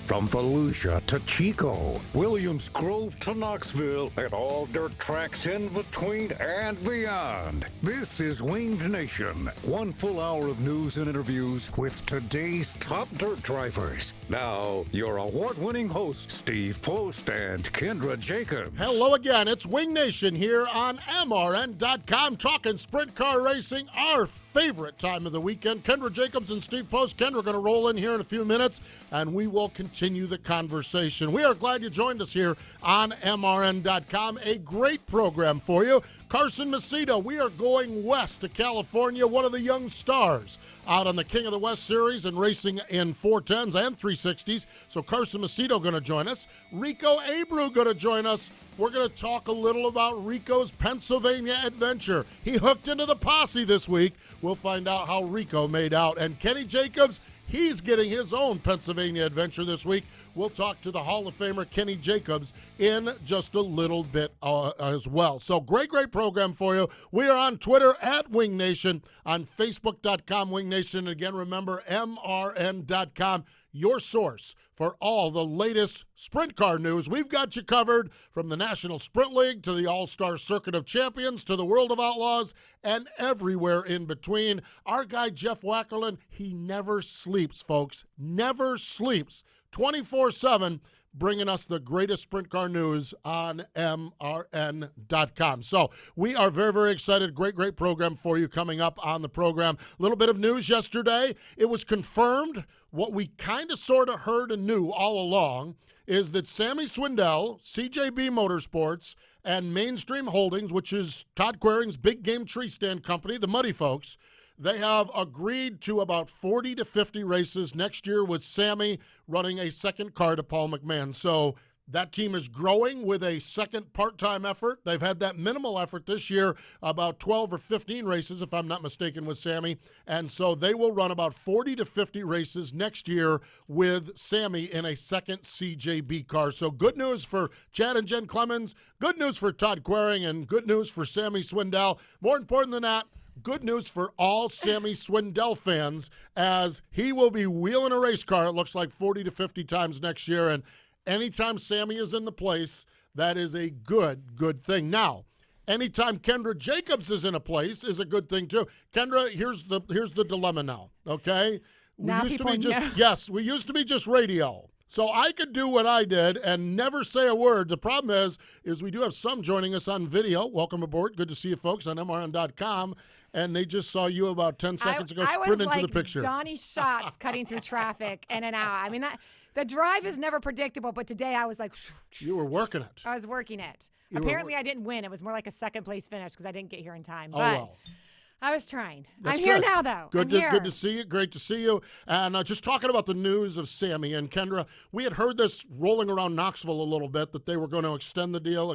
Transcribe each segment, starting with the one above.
From Volusia to Chico, Williams Grove to Knoxville, and all dirt tracks in between and beyond. This is Winged Nation. 1 full hour of news and interviews with today's top dirt drivers. Now, your award-winning hosts, Steve Post and Kendra Jacobs. Hello again. It's Winged Nation here on MRN.com, talking sprint car racing, our favorite time of the weekend. Kendra Jacobs and Steve Post. Kendra going to roll in here in a few minutes, and we will continue the conversation. We are glad you joined us here on MRN.com. A great program for you. Carson Macedo, we are going west to California, one of the young stars out on the King of the West Series and racing in 410s and 360s. So Carson Macedo going to join us. Rico Abreu going to join us. We're going to talk a little about Rico's Pennsylvania adventure. He hooked into the posse this week. We'll find out how Rico made out. And Kenny Jacobs, he's getting his own Pennsylvania adventure this week. We'll talk to the Hall of Famer Kenny Jacobs in just a little bit as well. So great program for you. We are on Twitter at Wing Nation, on Facebook.com Wing Nation. Again, remember MRN.com, your source for all the latest sprint car news. We've got you covered from the National Sprint League to the All-Star Circuit of Champions to the World of Outlaws and everywhere in between. Our guy, Jeff Wackerlin, he never sleeps, folks. Never sleeps. 24/7, bringing us the greatest sprint car news on MRN.com. So we are very excited. Great program for you coming up on the program. A little bit of news yesterday. It was confirmed. What we kind of sort of heard and knew all along is that Sammy Swindell, CJB Motorsports, and Mainstream Holdings, which is Todd Quering's big game tree stand company, the Muddy Folks, they have agreed to about 40 to 50 races next year with Sammy running a second car to Paul McMahon. So that team is growing with a second part-time effort. They've had that minimal effort this year, about 12 or 15 races, if I'm not mistaken, with Sammy. And so they will run about 40 to 50 races next year with Sammy in a second CJB car. So good news for Chad and Jen Clemens, good news for Todd Quering, and good news for Sammy Swindell. More important than that, good news for all Sammy Swindell fans, as he will be wheeling a race car, it looks like 40 to 50 times next year. And anytime Sammy is in the place, that is a good thing. Now, anytime Kendra Jacobs is in a place is a good thing too. Kendra, here's the dilemma now, okay? We used to be just radio. So I could do what I did and never say a word. The problem is we do have some joining us on video. Welcome aboard. Good to see you folks on MRN.com. And they just saw you about 10 seconds ago sprint into the picture. Donnie Schatz cutting through traffic in and out. I mean, the drive is never predictable, but today I was like... You were working it. I was working it. Apparently I didn't win. It was more like a second-place finish because I didn't get here in time. Oh, but well. I was trying. That's I'm here good. now, though. Good to see you. Great to see you. And just talking about the news of Sammy and Kendra, we had heard this rolling around Knoxville a little bit, that they were going to extend the deal,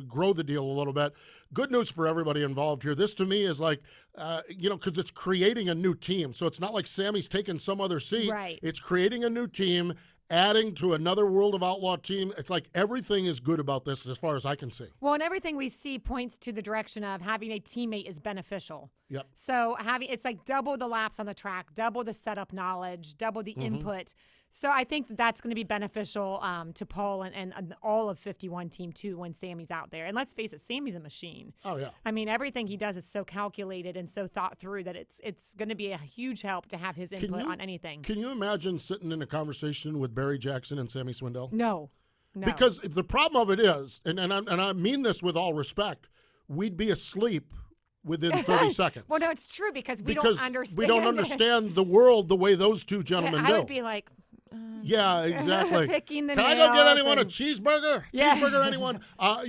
grow the deal a little bit. Good news for everybody involved here. This to me is like, because it's creating a new team. So it's not like Sammy's taking some other seat. Right. It's creating a new team, adding to another World of Outlaw team. It's like everything is good about this as far as I can see. Well, and everything we see points to the direction of having a teammate is beneficial. Yep. So it's like double the laps on the track, double the setup knowledge, double the input. So I think that's going to be beneficial to Paul and all of 51 Team 2 when Sammy's out there. And let's face it, Sammy's a machine. Oh, yeah. I mean, everything he does is so calculated and so thought through that it's going to be a huge help to have his input on anything. Can you imagine sitting in a conversation with Barry Jackson and Sammy Swindell? No. Because the problem of it is, and I mean this with all respect, we'd be asleep within 30 seconds. Well, no, it's true because we don't understand. We don't understand the world the way those two gentlemen do. I would be like, yeah, exactly. Picking the Can I go get nails anyone a cheeseburger? Yeah. Cheeseburger, anyone?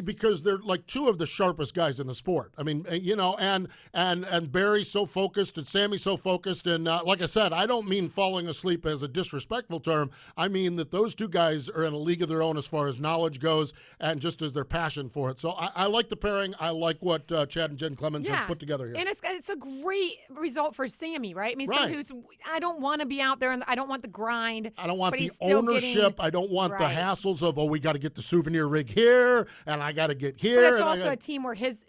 Because they're like two of the sharpest guys in the sport. I mean, and Barry's so focused and Sammy's so focused. And like I said, I don't mean falling asleep as a disrespectful term. I mean that those two guys are in a league of their own as far as knowledge goes and just as their passion for it. So I like the pairing. I like what Chad and Jen Clemens have put together here. And it's a great result for Sammy, right? I mean, right. I don't want to be out there and I don't want the grind. I don't want But the he's still ownership. getting- I don't want the Right. hassles of, we got to get the souvenir rig here, and I got to get here. But it's and also a team where his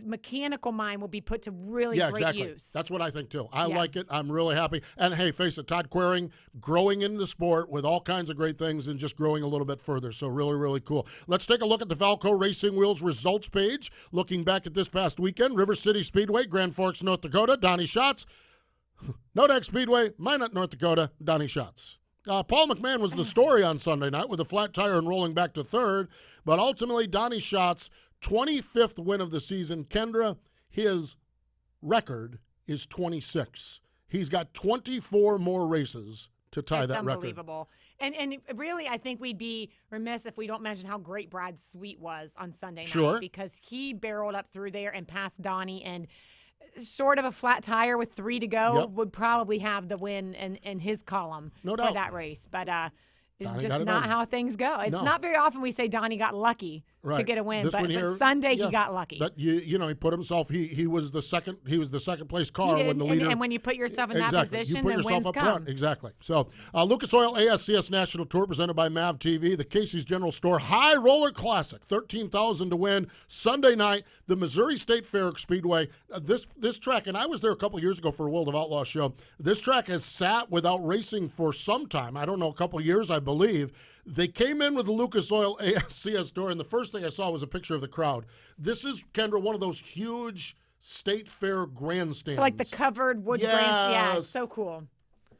mechanical mind will be put to really great exactly. use. That's what I think, too. I Yeah. like it. I'm really happy. And, hey, face it, Todd Quering growing into the sport with all kinds of great things and just growing a little bit further. So really, really cool. Let's take a look at the Valco Racing Wheels results page. Looking back at this past weekend, River City Speedway, Grand Forks, North Dakota, Donnie Schatz. Nodak Speedway, Minot, North Dakota, Donnie Schatz. Paul McMahon was the story on Sunday night with a flat tire and rolling back to third, but ultimately Donnie Schatz, 25th win of the season. Kendra, his record is 26. He's got 24 more races to tie that record. Unbelievable. And really, I think we'd be remiss if we don't mention how great Brad Sweet was on Sunday night. Sure. Because he barreled up through there and passed Donnie, and short of a flat tire with 3 to go, Yep. would probably have the win in his column No for doubt. that race. But it's Donnie got just it not done. how things go. It's No. not very often we say Donnie got lucky to Right. get a win, This but one here, Sunday yeah. he got lucky. But you know, he put himself. He was the second place car He did, when the leader. and when you put yourself in exactly. that position, you put then yourself wins up come. front. Exactly. So, Lucas Oil ASCS National Tour presented by MAV TV, the Casey's General Store High Roller Classic, 13,000 to win Sunday night. The Missouri State Fair Speedway. This track, and I was there a couple years ago for a World of Outlaws show. This track has sat without racing for some time. I don't know, a couple years, I believe. They came in with the Lucas Oil ASCS Tour, and the first thing I saw was a picture of the crowd. This is, Kendra, one of those huge State Fair grandstands. So like the covered wood Yes. grand, yeah, it's so cool.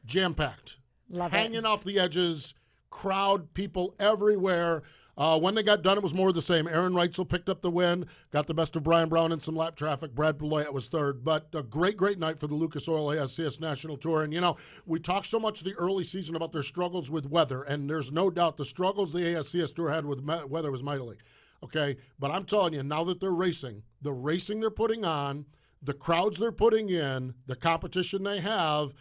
Jam-packed. Love Hanging it. off the edges, crowd, people everywhere. When they got done, it was more of the same. Aaron Reitzel picked up the win, got the best of Brian Brown in some lap traffic. Brad Beloit was third. But a great, great night for the Lucas Oil ASCS National Tour. And, you know, we talked so much the early season about their struggles with weather, and there's no doubt the struggles the ASCS Tour had with weather was mightily. Okay? But I'm telling you, now that they're racing, the racing they're putting on, the crowds they're putting in, the competition they have,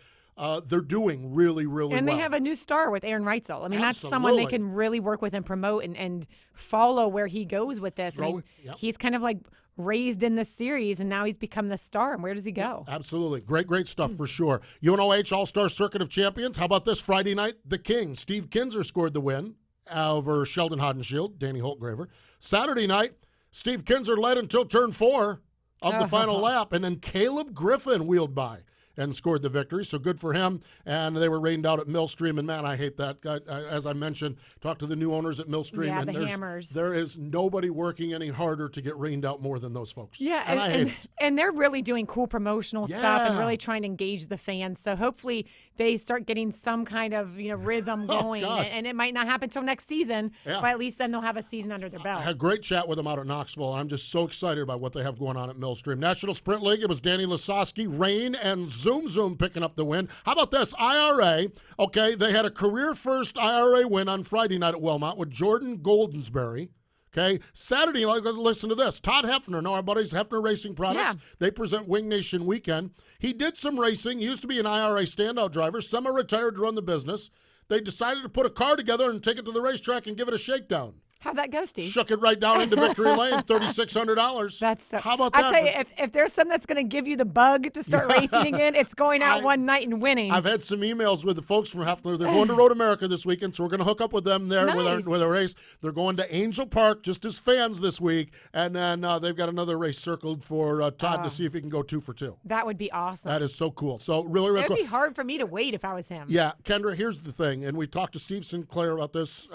they're doing really, really And well. they have a new star with Aaron Reitzel. I mean, that's someone Absolutely. they can really work with and promote and follow where he goes with this. I mean, Yep. he's kind of like raised in this series, and now he's become the star. And where does he go? Absolutely. Great, great stuff for sure. UNOH All-Star Circuit of Champions. How about this Friday night? The King, Steve Kinzer, scored the win over Sheldon Hodenshield, Danny Holtgraver. Saturday night, Steve Kinzer led until turn 4 of the final lap, and then Caleb Griffin wheeled by and scored the victory. So good for him. And they were rained out at Millstream. And, man, I hate that. As I mentioned, talked to the new owners at Millstream. Yeah, and the Hammers. There is nobody working any harder to get rained out more than those folks. Yeah, and I hate it. and they're really doing cool promotional stuff and Yeah. really trying to engage the fans. So hopefully they start getting some kind of rhythm going, gosh. and it might not happen until next season, Yeah. but at least then they'll have a season under their I belt. had a great chat with them out at Knoxville. I'm just so excited about what they have going on at Millstream. National Sprint League, it was Danny Lasowski, Rain, and Zoom Zoom picking up the win. How about this? IRA, okay, they had a career-first IRA win on Friday night at Wilmot with Jordan Goldensberry. Okay, Saturday, listen to this. Todd Hefner, know our buddies, Hefner Racing Products. Yeah. They present Wing Nation Weekend. He did some racing. He used to be an IRA standout driver, semi-retired to run the business. They decided to put a car together and take it to the racetrack and give it a shakedown. How'd that go, Steve? Shook it right down into victory lane, $3,600. That's so, How about that? I'll tell you, if there's something that's going to give you the bug to start racing again, it's going out one night and winning. I've had some emails with the folks from Hefner. They're going to Road America this weekend, so we're going to hook up with them there Nice. with a race. They're going to Angel Park just as fans this week, and then they've got another race circled for Todd to see if he can go 2 for 2. That would be awesome. That is so cool. So really, really It would cool. be hard for me to wait if I was him. Yeah, Kendra, here's the thing, and we talked to Steve Sinclair about this.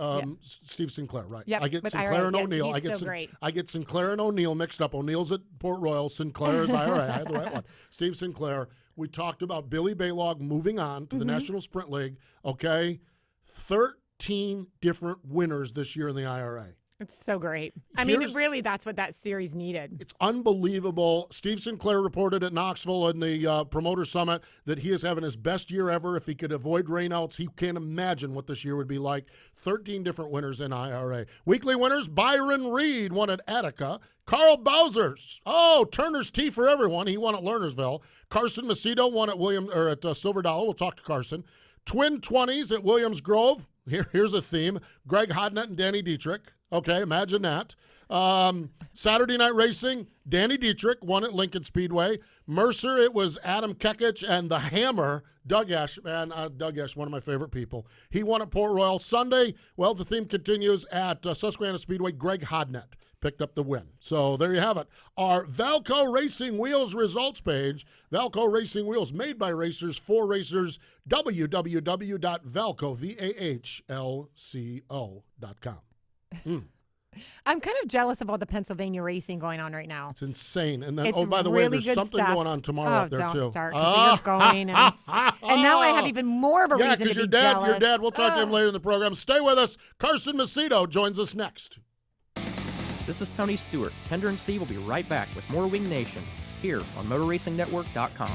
Steve Sinclair, right? Yep, I get with Sinclair IRA. and Yes, O'Neill. he's so great. I get Sinclair and O'Neill mixed up. O'Neill's at Port Royal. Sinclair is IRA. I had the right one. Steve Sinclair. We talked about Billy Baylog moving on to the National Sprint League. Okay, 13 different winners this year in the IRA. It's so great. I mean, Here's- really, that's what that series needed. It's unbelievable. Steve Sinclair reported at Knoxville in the Promoter Summit that he is having his best year ever. If he could avoid rainouts, he can't imagine what this year would be like. 13 different winners in IRA. Weekly winners, Byron Reed won at Attica. Carl Bowser's, Turner's Tea for everyone. He won at Lernersville. Carson Macedo won at Silver Dollar. We'll talk to Carson. Twin 20s at Williams Grove. Here's a theme. Greg Hodnett and Danny Dietrich. Okay, imagine that. Saturday night racing, Danny Dietrich won at Lincoln Speedway. Mercer, it was Adam Kekich and the Hammer, Doug Esch. Man, Doug Esch, one of my favorite people. He won at Port Royal. Sunday, well, the theme continues at Susquehanna Speedway. Greg Hodnett picked up the win. So there you have it. Our Valco Racing Wheels results page. Valco Racing Wheels, made by racers for racers. www.valco.com. I'm kind of jealous of all the Pennsylvania racing going on right now. It's insane. And then, It's by the really way, there's good something stuff. going on tomorrow up there, don't too. start, 'cause you're going, and now I have even more of a Yeah, reason to because be your jealous. dad. We'll talk to him later in the program. Stay with us. Carson Macedo joins us next. This is Tony Stewart. Kendra and Steve will be right back with more Wing Nation here on MotorRacingNetwork.com.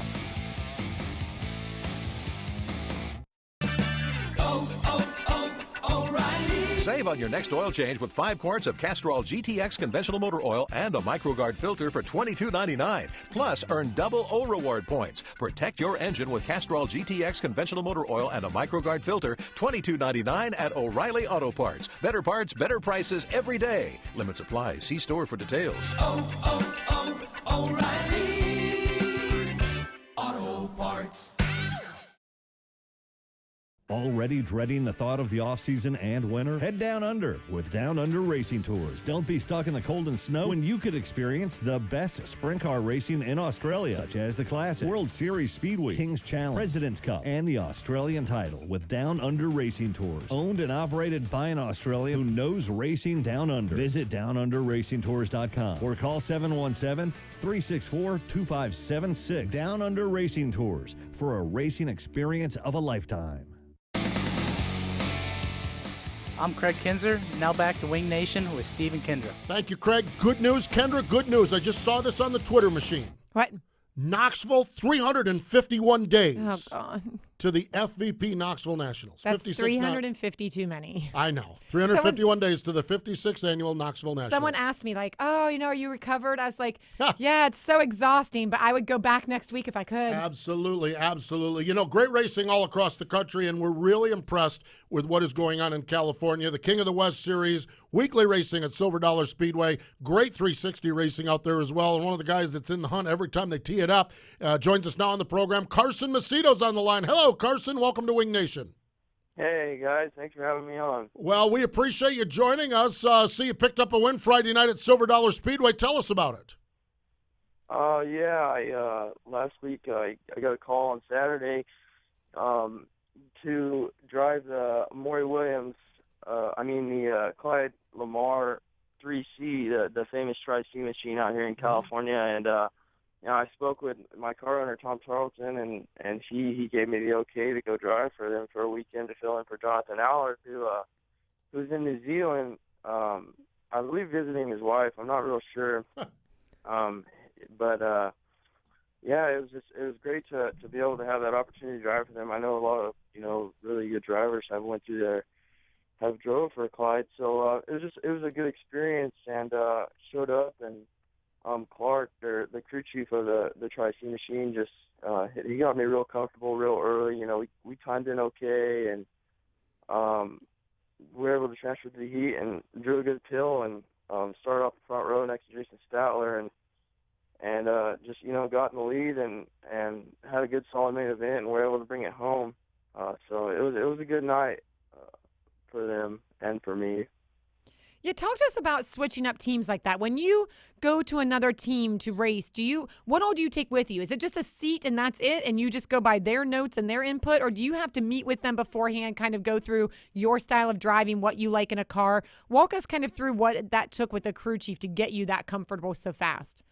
Save on your next oil change with 5 quarts of Castrol GTX conventional motor oil and a MicroGuard filter for $22.99. Plus, earn double O Reward points. Protect your engine with Castrol GTX conventional motor oil and a MicroGuard filter, $22.99 at O'Reilly Auto Parts. Better parts, better prices every day. Limits apply. See store for details. O'Reilly Auto Parts. Already dreading the thought of the off-season and winter? Head down under with Down Under Racing Tours. Don't be stuck in the cold and snow when you could experience the best sprint car racing in Australia, such as the Classic, World Series Speedway, King's Challenge, President's Cup, and the Australian title with Down Under Racing Tours. Owned and operated by an Australian who knows racing down under. Visit downunderracingtours.com or call 717-364-2576. Down Under Racing Tours for a racing experience of a lifetime. I'm Craig Kinzer, now back to Wing Nation with Steve and Kendra. Thank you, Craig. Good news, Kendra. Good news. I just saw this on the Twitter machine. What? Knoxville, 351 days Oh, God. to the FVP Knoxville Nationals. That's 56 350 too many. I know. 351 days to the 56th annual Knoxville Nationals. Someone asked me, like, oh, are you recovered? I was like, yeah, it's so exhausting, but I would go back next week if I could. Absolutely, absolutely. Great racing all across the country, and we're really impressed with what is going on in California. The King of the West Series, weekly racing at Silver Dollar Speedway, great 360 racing out there as well. And one of the guys that's in the hunt every time they tee it up joins us now on the program. Carson Macedo's on the line. Hello, Carson. Welcome to Wing Nation. Hey, guys. Thanks for having me on. Well, we appreciate you joining us. See you picked up a win Friday night at Silver Dollar Speedway. Tell us about it. Last week I got a call on Saturday to drive the Maury Williams, the Clyde Lamar 3C, the famous Tri-C machine out here in California, and I spoke with my car owner Tom Charlton, and he gave me the okay to go drive for them for a weekend to fill in for Jonathan Allard, who's in New Zealand, I believe visiting his wife. I'm not real sure, it was great to be able to have that opportunity to drive for them. I know a lot of really good drivers have went through there, have drove for Clyde, so it was a good experience, and showed up, and Clark, the crew chief of the Tri-C machine, just he got me real comfortable real early. We timed in okay, and we were able to transfer to the heat and drew a good pill, and started off the front row next to Jason Statler, and just got in the lead and had a good solid main event, and were able to bring it home. So it was a good night for them and for me. Yeah, talk to us about switching up teams like that. When you go to another team to race, what all do you take with you? Is it just a seat and that's it, and you just go by their notes and their input, or do you have to meet with them beforehand, kind of go through your style of driving, what you like in a car? Walk us kind of through what that took with the crew chief to get you that comfortable so fast.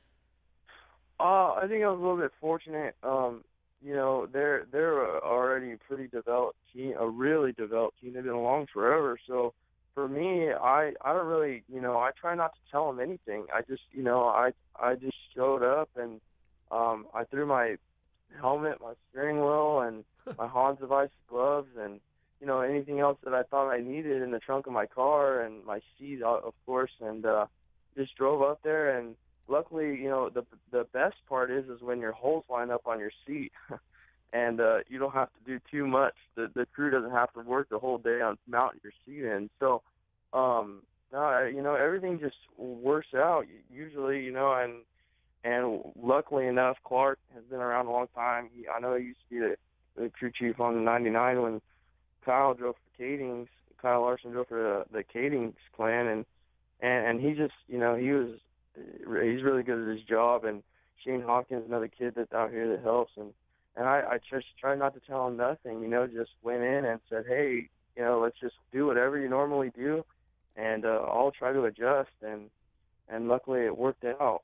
I think I was a little bit fortunate. They're already a pretty developed team, a really developed team. They've been along forever. So for me, I don't really, I try not to tell them anything. I just, I just showed up, and I threw my helmet, my steering wheel, and my Hans Device gloves, and anything else that I thought I needed in the trunk of my car, and my seat, of course, and just drove up there. And luckily, the best part is when your holes line up on your seat, and you don't have to do too much. The crew doesn't have to work the whole day on mounting your seat in. So, No, everything just works out usually, and luckily enough, Clark has been around a long time. I know he used to be the crew chief on the 99 when Kyle drove for Kadings. Kyle Larson drove for the Kadings clan, and he just, he's really good at his job. And Shane Hawkins, another kid that's out here that helps, and I just try not to tell him nothing, just went in and said, hey, let's just do whatever you normally do, and I'll try to adjust, and luckily it worked out.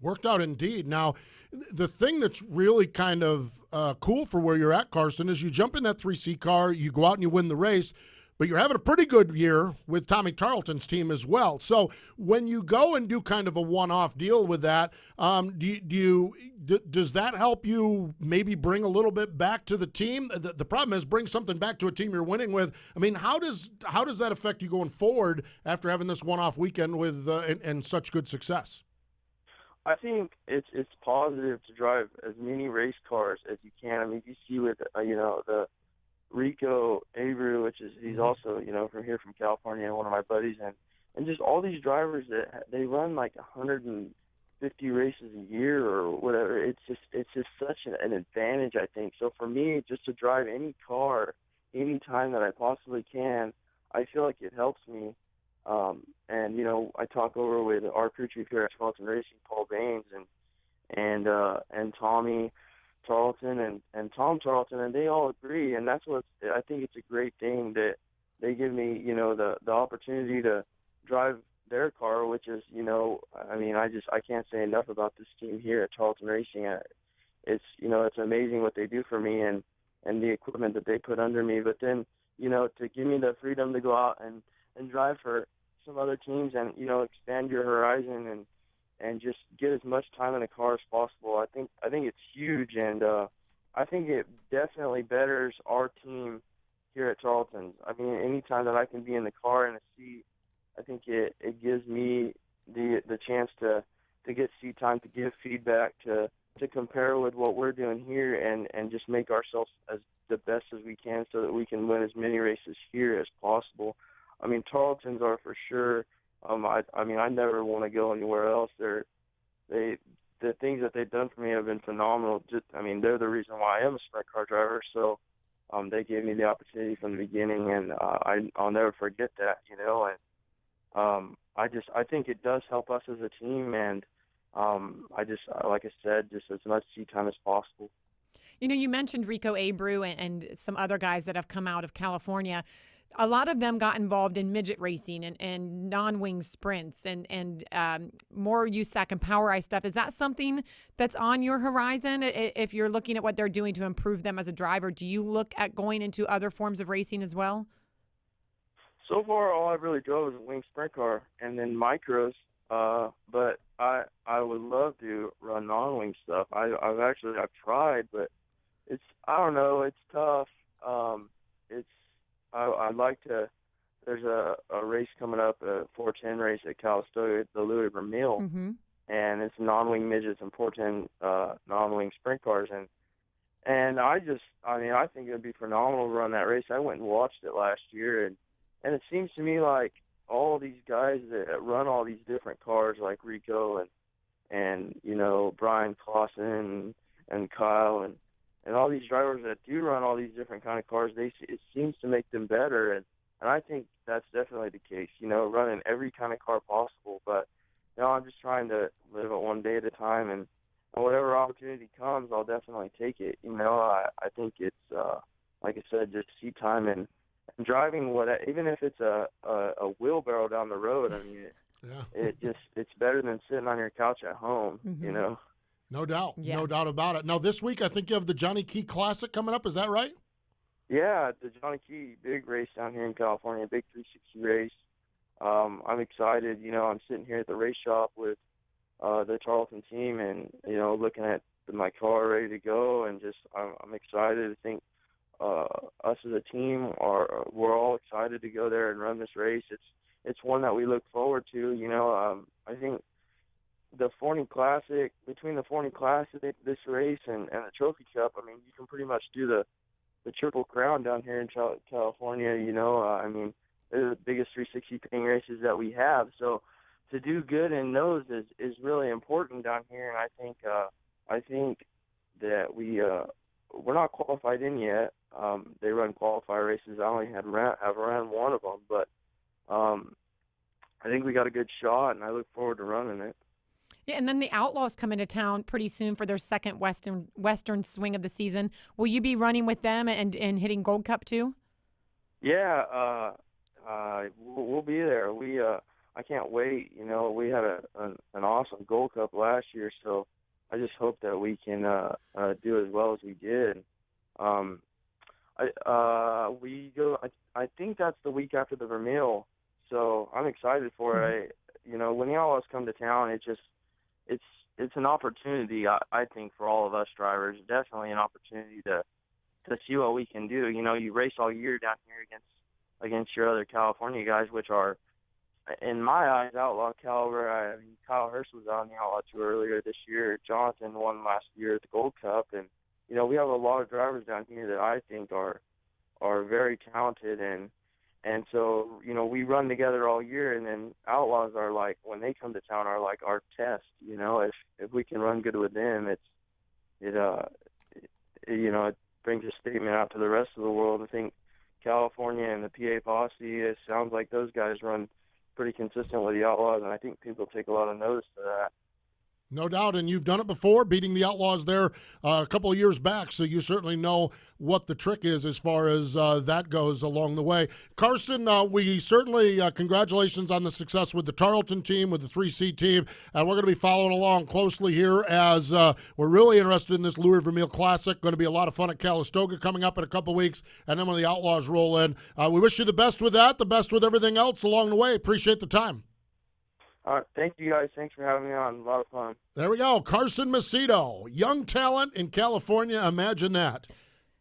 Worked out indeed. Now, the thing that's really kind of cool for where you're at, Carson, is you jump in that 3C car, you go out and you win the race, but you're having a pretty good year with Tommy Tarleton's team as well. So when you go and do kind of a one-off deal with that, does that help you maybe bring a little bit back to the team? The problem is bring something back to a team you're winning with. I mean, how does that affect you going forward after having this one-off weekend with and such good success? I think it's positive to drive as many race cars as you can. I mean, you see with the Rico, Abreu, which is he's also from here from California, one of my buddies, and just all these drivers that they run like 150 races a year or whatever. It's just such an advantage, I think. So for me, just to drive any car any time that I possibly can, I feel like it helps me. And I talk over with our crew chief here at Tarleton Racing, Paul Baines, and Tommy Tarleton and Tom Tarleton, and they all agree. And that's what I think it's a great thing that they give me, the opportunity to drive their car, which is, I can't say enough about this team here at Tarleton Racing. It's amazing what they do for me and the equipment that they put under me. But then, to give me the freedom to go out and drive for some other teams and expand your horizon and just get as much time in the car as possible. I think it's huge, and I think it definitely betters our team here at Tarleton. I mean, anytime that I can be in the car in a seat, I think it gives me the chance to get seat time, to give feedback, to compare with what we're doing here, and just make ourselves as the best as we can so that we can win as many races here as possible. I mean, Tarleton's are for sure. I never want to go anywhere else. The things that they've done for me have been phenomenal. They're the reason why I am a sprint car driver. So, they gave me the opportunity from the beginning, and I'll never forget that. I think it does help us as a team, and like I said, just as much seat time as possible. You mentioned Rico, Abreu, and some other guys that have come out of California. A lot of them got involved in midget racing and non-wing sprints and more USAC and Power Eye stuff. Is that something that's on your horizon? If you're looking at what they're doing to improve them as a driver, do you look at going into other forms of racing as well? So far, all I've really drove is a wing sprint car and then micros. But I would love to run non-wing stuff. I've tried, but I don't know. It's tough. I'd like to. There's a race coming up, a 410 race at Calistoga, the Louis Vermeil, and it's non-wing midgets and 410 non-wing sprint cars, and I think it would be phenomenal to run that race. I went and watched it last year, and it seems to me like all these guys that run all these different cars, like Rico and Brian Clausen and Kyle and all these drivers that do run all these different kind of cars, it seems to make them better, and I think that's definitely the case. Running every kind of car possible, but I'm just trying to live it one day at a time, and whatever opportunity comes, I'll definitely take it. I think it's like I said, just seat time and driving even if it's a wheelbarrow down the road. I mean, it's better than sitting on your couch at home. No doubt. No doubt about it. Now, this week, I think you have the Johnny Key Classic coming up. Is that right? Yeah, the Johnny Key, big race down here in California, big 360 race. I'm excited. I'm sitting here at the race shop with the Tarleton team and, looking at my car ready to go, and just I'm excited. I think us as a team we're all excited to go there and run this race. It's one that we look forward to. I think the Forney Classic, between the Forney Classic, this race, and the Trophy Cup, you can pretty much do the Triple Crown down here in California. they're the biggest 360 pinning races that we have. So to do good in those is really important down here, and I think that we're not qualified in yet. They run qualifier races. I only have ran one of them, but I think we got a good shot, and I look forward to running it. Yeah, and then the Outlaws come into town pretty soon for their second Western swing of the season. Will you be running with them and hitting Gold Cup too? Yeah, we'll be there. I can't wait. You know, we had an awesome Gold Cup last year, so I just hope that we can do as well as we did. I think that's the week after the Vermeil, so I'm excited for it. You know, when the Outlaws come to town, it's an opportunity, I think, for all of us drivers. Definitely an opportunity to see what we can do. You know, you race all year down here against your other California guys, which are, in my eyes, outlaw caliber. I mean, Kyle Hurst was on the Outlaw Tour earlier this year. Jonathan won last year at the Gold Cup, and you know, we have a lot of drivers down here that I think are very talented, and so, you know, we run together all year, and then Outlaws are like, when they come to town, are like our test. You know, if we can run good with them, it brings a statement out to the rest of the world. I think California and the PA Posse, it sounds like those guys run pretty consistent with the Outlaws, and I think people take a lot of notice to that. No doubt, and you've done it before, beating the Outlaws there a couple of years back, so you certainly know what the trick is as far as that goes along the way. Carson, we certainly, congratulations on the success with the Tarleton team, with the 3C team, and we're going to be following along closely here as we're really interested in this Louis Vermeil Classic. Going to be a lot of fun at Calistoga coming up in a couple of weeks, and then when the Outlaws roll in. We wish you the best with that, the best with everything else along the way. Appreciate the time. All right, thank you guys. Thanks for having me on. A lot of fun. There we go. Carson Macedo, young talent in California. Imagine that.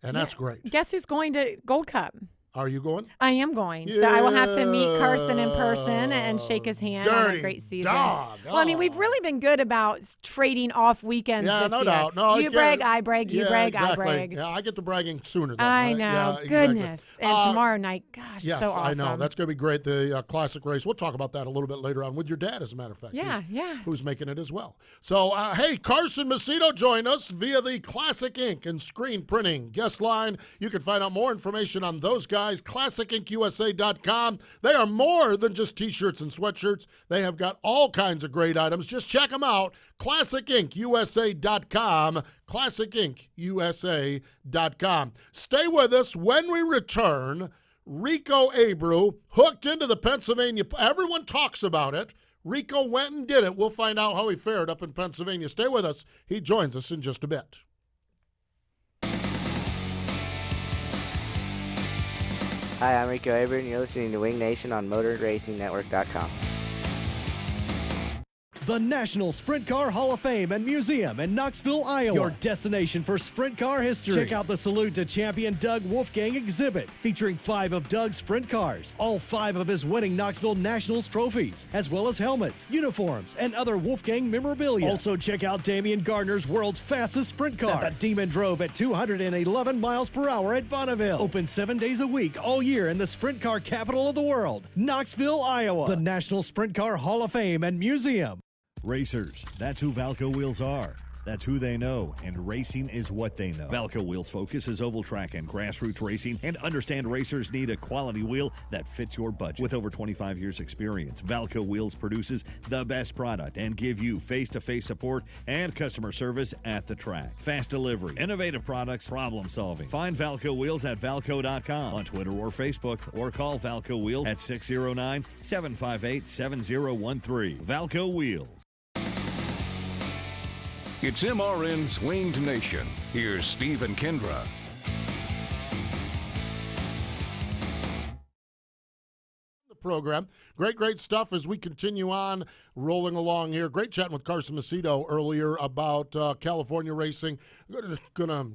And that's great. Guess who's going to Gold Cup? Are you going? I am going. Yeah. So I will have to meet Carson in person and shake his hand on a great season. Dog. Well, I mean, we've really been good about trading off weekends this no year. doubt. No, you brag, I brag. You brag, exactly. I brag. Yeah, I get the bragging sooner, though. I right? know. Yeah, Goodness. Exactly. And tomorrow night, gosh, yes, so awesome. I know. That's going to be great, the classic race. We'll talk about that a little bit later on with your dad, as a matter of fact. Yeah, who's making it as well. So, hey, Carson Macedo joined us via the Classic Ink and Screen Printing guest line. You can find out more information on those guys, classicinkusa.com. They are more than just T-shirts and sweatshirts. They have got all kinds of great items. Just check them out, classicinkusa.com, classicinkusa.com. Stay with us. When we return, Rico Abreu hooked into the Pennsylvania. Everyone talks about it. Rico went and did it. We'll find out how he fared up in Pennsylvania. Stay with us. He joins us in just a bit. Hi, I'm Rico Abreu, and you're listening to Wing Nation on MotorRacingNetwork.com. The National Sprint Car Hall of Fame and Museum in Knoxville, Iowa. Your destination for sprint car history. Check out the Salute to Champion Doug Wolfgang exhibit, featuring 5 of Doug's sprint cars, all 5 of his winning Knoxville Nationals trophies, as well as helmets, uniforms, and other Wolfgang memorabilia. Also, check out Damian Gardner's world's fastest sprint car that the Demon drove at 211 miles per hour at Bonneville. Open 7 days a week all year in the sprint car capital of the world, Knoxville, Iowa. The National Sprint Car Hall of Fame and Museum. Racers, that's who Valco wheels are. That's who they know, and racing is what they know. Valco Wheels focuses oval track and grassroots racing, and understand racers need a quality wheel that fits your budget. With over 25 years experience, Valco Wheels produces the best product and give you face-to-face support and customer service at the track. Fast delivery, innovative products, problem solving. Find Valco Wheels at Valco.com on Twitter or Facebook, or call Valco Wheels at 609-758-7013. Valco Wheels. It's MRN's Winged Nation. Here's Steve and Kendra. The program. Great stuff as we continue on rolling along here. Great chatting with Carson Macedo earlier about California racing. I'm going to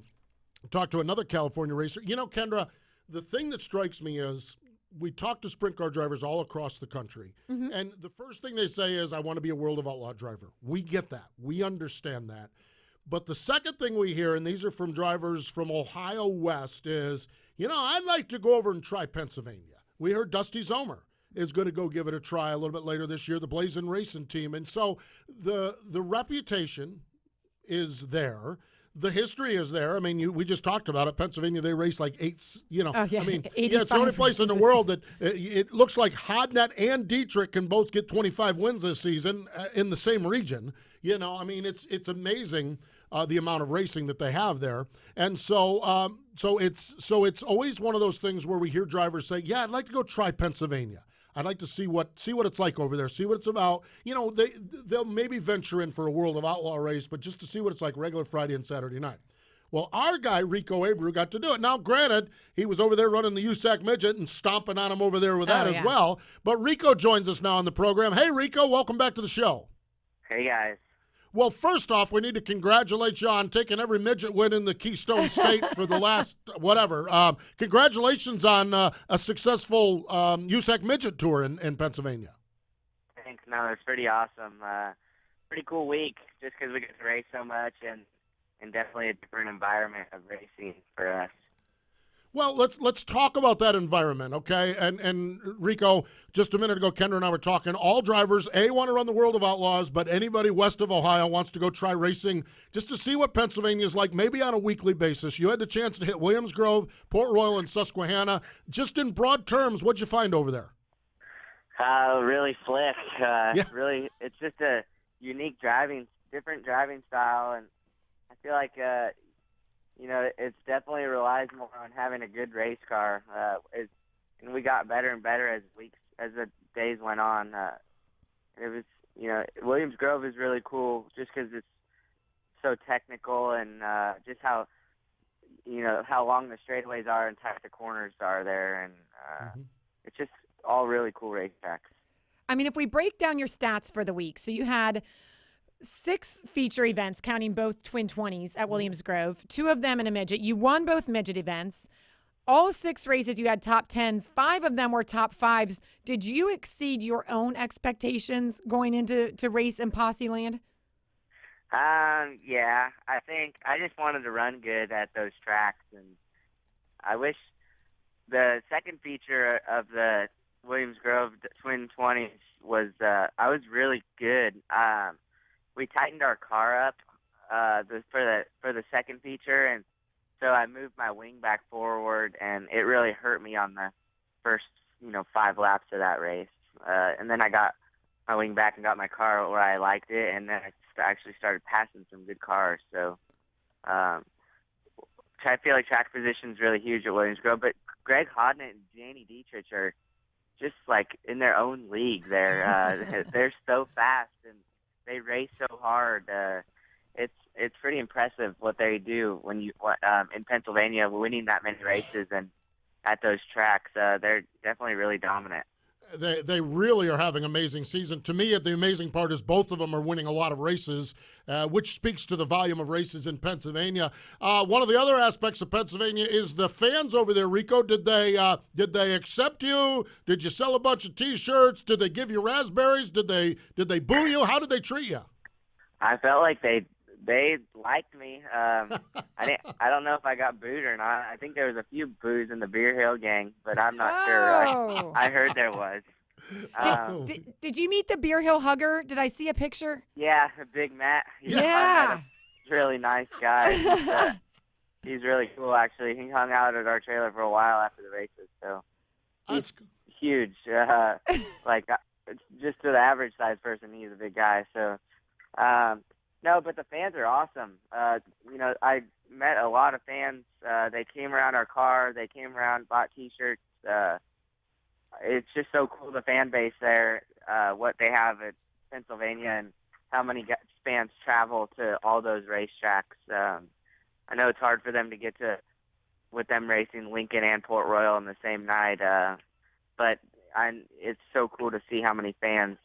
talk to another California racer. You know, Kendra, the thing that strikes me is we talk to sprint car drivers all across the country, and the first thing they say is, I want to be a World of Outlaw driver. We get that. We understand that. But the second thing we hear, and these are from drivers from Ohio West, is, you know, I'd like to go over and try Pennsylvania. we heard Dusty Zomer is going to go give it a try a little bit later this year, the Blazing Racing team. And so the reputation is there. The history is there. I mean, we just talked about it. Pennsylvania, they race like eight, Oh, yeah. I mean, it's the only place in the world that it looks like Hodnett and Dietrich can both get 25 wins this season in the same region. I mean, it's amazing the amount of racing that they have there. And so it's always one of those things where we hear drivers say, yeah, I'd like to go try Pennsylvania. I'd like to see what it's like over there, see what it's about. They'll maybe venture in for a World of Outlaw race, but just to see what it's like regular Friday and Saturday night. Well, our guy, Rico Abreu, got to do it. Now, granted, he was over there running the USAC midget and stomping on him over there with that as well. But Rico joins us now on the program. Hey, Rico, welcome back to the show. Hey, guys. Well, first off, we need to congratulate you on taking every midget win in the Keystone State for the last whatever. Congratulations on a successful USAC midget tour in Pennsylvania. Thanks. No, it's pretty awesome. Pretty cool week just because we get to race so much and definitely a different environment of racing for us. Well, let's talk about that environment, okay? And Rico, just a minute ago, Kendra and I were talking. All drivers, want to run the World of Outlaws, but anybody west of Ohio wants to go try racing just to see what Pennsylvania is like, maybe on a weekly basis. You had the chance to hit Williams Grove, Port Royal, and Susquehanna. Just in broad terms, what'd you find over there? Really slick. Really, it's just a unique different driving style, and I feel like it definitely relies more on having a good race car. And we got better and better as the days went on. It was, Williams Grove is really cool just because it's so technical and just how long the straightaways are and tight the corners are there. And it's just all really cool racetracks. I mean, if we break down your stats for the week, so you had 6 feature events, counting both twin 20s at Williams Grove, 2 of them in a midget. You won both midget events. All 6 races you had top 10s. 5 of them were top 5s. Did you exceed your own expectations going into race in Posse Land? Yeah. I think I just wanted to run good at those tracks, and I wish the second feature of the Williams Grove twin 20s was I was really good. We tightened our car up for the second feature, and so I moved my wing back forward, and it really hurt me on the first 5 laps of that race. And then I got my wing back and got my car where I liked it, and then I actually started passing some good cars. So I feel like track position is really huge at Williams Grove, but Greg Hodnett and Janie Dietrich are just like in their own league. They're so fast and they race so hard. It's pretty impressive what they do when you in Pennsylvania, winning that many races and at those tracks. They're definitely really dominant. They really are having an amazing season. To me, the amazing part is both of them are winning a lot of races, which speaks to the volume of races in Pennsylvania. One of the other aspects of Pennsylvania is the fans over there. Rico, did they accept you? Did you sell a bunch of T-shirts? Did they give you raspberries? Did they boo you? How did they treat you? I felt like they liked me. I don't know if I got booed or not. I think there was a few boos in the Beer Hill gang, but I'm not sure. I heard there was. Did you meet the Beer Hill hugger? Did I see a picture? Yeah, Big Matt. Yeah. He's a really nice guy. He's really cool, actually. He hung out at our trailer for a while after the races, so he's huge. Just to the average size person, he's a big guy. So. No, but the fans are awesome. I met a lot of fans. They came around our car. They came around, bought T-shirts. It's just so cool, the fan base there, what they have at Pennsylvania and how many fans travel to all those racetracks. I know it's hard for them to get to, with them racing Lincoln and Port Royal on the same night, but it's so cool to see how many fans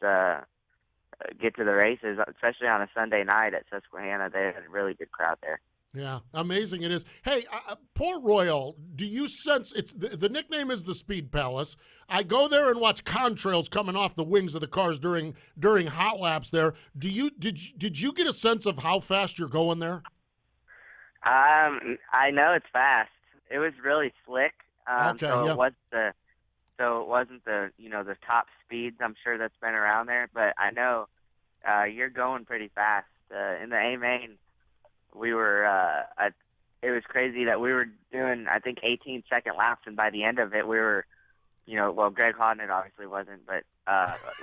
get to the races, especially on a Sunday night at Susquehanna. They had a really good crowd there. Yeah, amazing it is. Hey, Port Royal, do you sense it's the nickname is the Speed Palace? I go there and watch contrails coming off the wings of the cars during hot laps there. Did you get a sense of how fast you're going there? I know it's fast. It was really slick. Okay, so yeah. it was so it wasn't the top speeds. I'm sure that's been around there, but I know you're going pretty fast. In the A main, we were it was crazy that we were doing, I think, 18-second laps, and by the end of it, we were, well, Greg Hodnett obviously wasn't, but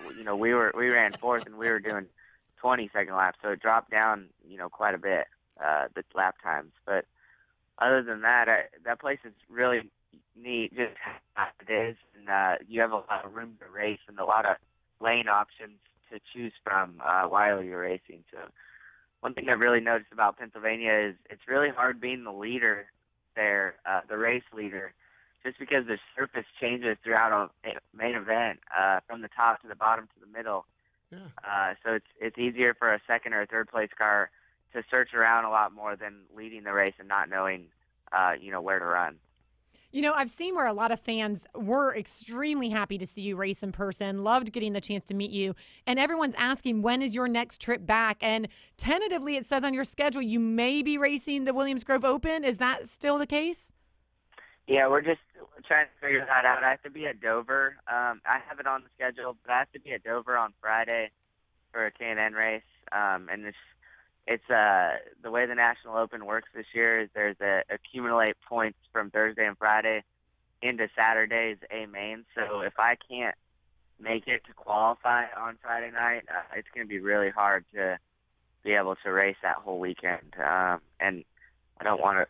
we ran fourth, and we were doing 20-second laps, so it dropped down, quite a bit, the lap times. But other than that, that place is really neat, just how it is, and you have a lot of room to race and a lot of lane options to choose from while you're racing. So one thing I've really noticed about Pennsylvania is it's really hard being the leader there, the race leader, just because the surface changes throughout a main event, from the top to the bottom to the middle. Yeah. So it's easier for a second or a third place car to search around a lot more than leading the race and not knowing, where to run. I've seen where a lot of fans were extremely happy to see you race in person, loved getting the chance to meet you, and everyone's asking, when is your next trip back? And tentatively, it says on your schedule you may be racing the Williams Grove Open. Is that still the case? Yeah, we're just trying to figure that out. I have to be at Dover. I have it on the schedule, but I have to be at Dover on Friday for a K&N race. And it's the way the National Open works this year is there's accumulate points from Thursday and Friday into Saturday's A main. So if I can't make it to qualify on Friday night, it's going to be really hard to be able to race that whole weekend. And I don't want to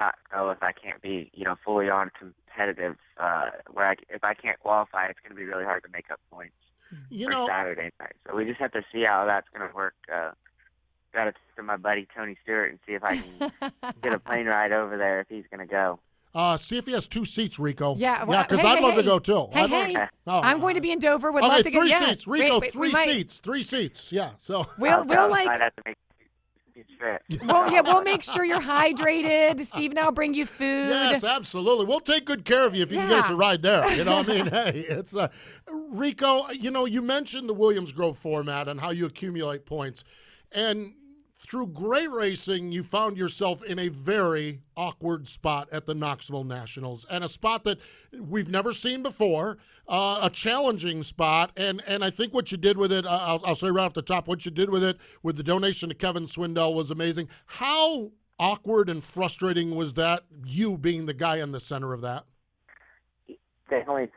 not go if I can't be, fully on competitive. If I can't qualify, it's going to be really hard to make up points for Saturday night. So we just have to see how that's going to work. Got to talk to my buddy Tony Stewart and see if I can get a plane ride over there if he's going to go. See if he has 2 seats, Rico. Yeah, well, because I'd love to go too. I'm going to be in Dover. Would love to go. 3 seats, Rico. Wait, 3 seats. 3 seats. Yeah. So we'll might have to make a trip. We'll make sure you're hydrated. Steve and I'll bring you food. Yes, absolutely. We'll take good care of you if you can get us a ride there. Hey, it's Rico. You mentioned the Williams Grove format and how you accumulate points, and through great racing, you found yourself in a very awkward spot at the Knoxville Nationals, and a spot that we've never seen before, a challenging spot. And I think what you did with it, I'll say right off the top, what you did with it, with the donation to Kevin Swindell, was amazing. How awkward and frustrating was that, you being the guy in the center of that? Definitely.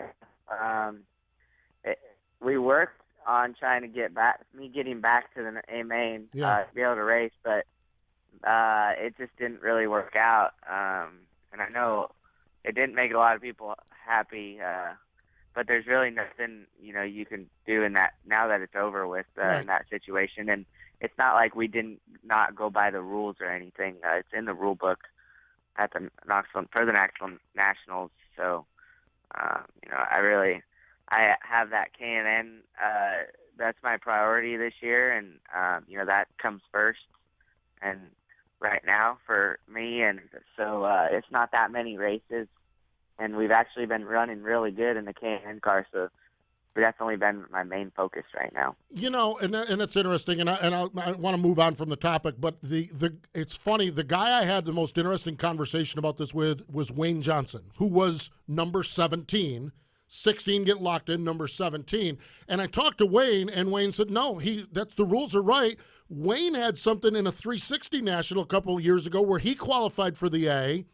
We worked on trying to getting back to the A main, to be able to race, but it just didn't really work out. And I know it didn't make a lot of people happy, but there's really nothing you can do in that now that it's over with in that situation. And it's not like we didn't not go by the rules or anything. It's in the rule book at the Knoxville for the Nationals. So I have that K&N. That's my priority this year, and that comes first. And right now for me, and so it's not that many races, and we've actually been running really good in the K&N car. So it's definitely been my main focus right now. And it's interesting, and I want to move on from the topic, but it's funny. The guy I had the most interesting conversation about this with was Wayne Johnson, who was number 17. 16 get locked in, number 17. And I talked to Wayne, and Wayne said, no, that's the rules are right. Wayne had something in a 360 National a couple of years ago where he qualified for the A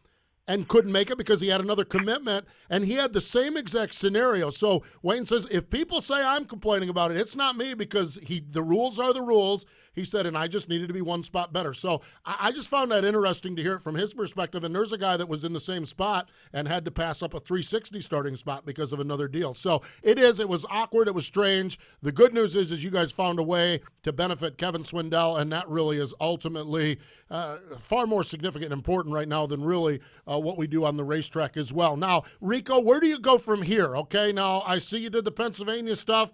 and couldn't make it because he had another commitment, and he had the same exact scenario. So Wayne says, if people say I'm complaining about it, it's not me, because the rules are the rules. He said, and I just needed to be one spot better. So I just found that interesting to hear it from his perspective. And there's a guy that was in the same spot and had to pass up a 360 starting spot because of another deal. So it was awkward. It was strange. The good news is you guys found a way to benefit Kevin Swindell, and that really is ultimately far more significant and important right now than really what we do on the racetrack as well. Now, Rico, where do you go from here? Okay, now I see you did the Pennsylvania stuff,